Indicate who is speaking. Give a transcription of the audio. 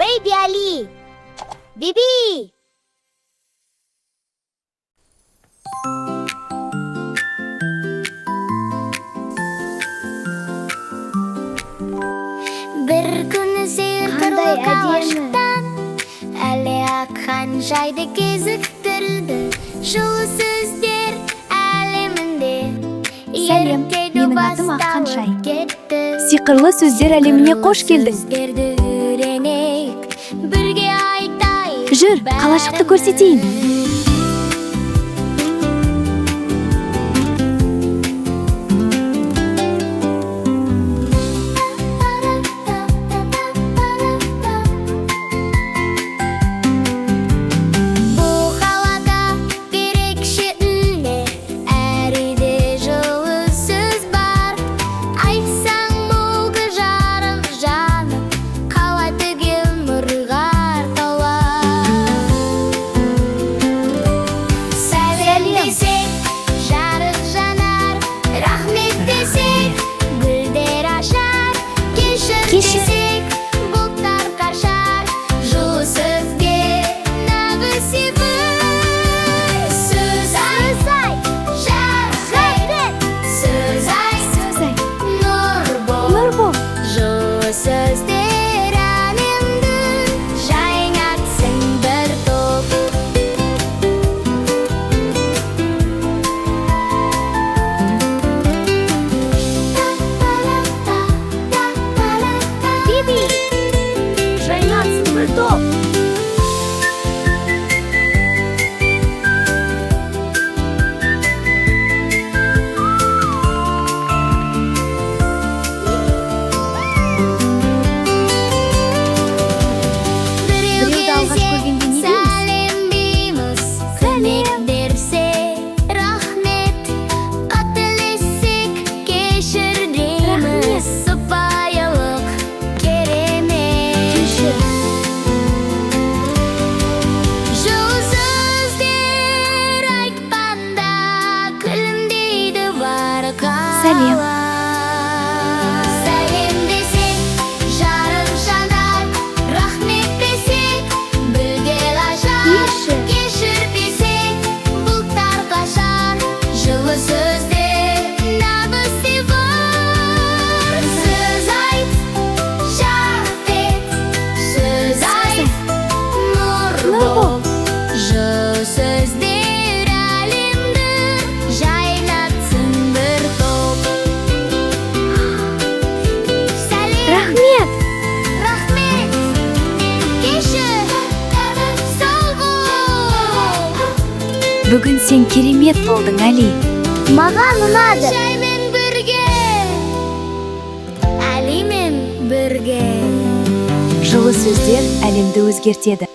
Speaker 1: Baby Ali. Bibi. Bir kuni serqirli qoshdan Ali Akhan joyda keziktirdi. Shu so'zlar aliminde
Speaker 2: Сәлем, менің атым Аққан Шай. Сиқырлы сөздер әлеміне қош келдің. Жүр, қалашықты көрсетейін. Сәлем.
Speaker 1: Сәлем десек, жарық жанар, рахмет десек, бірге лажар. Кешір десек, бұлттар қашар, жылы сөздер набысы бар. Сөз айт, жарық ет, сөз айт, нұр бол. Жылы сөздер
Speaker 2: Рахмет.
Speaker 1: Кешір, сау бол.
Speaker 2: Бүгін сен керемет болдың, Али.
Speaker 1: Маған ұнады. Жаймен бірге, Алимен бірге.
Speaker 2: Жылы сөздер әлемді өзгертеді.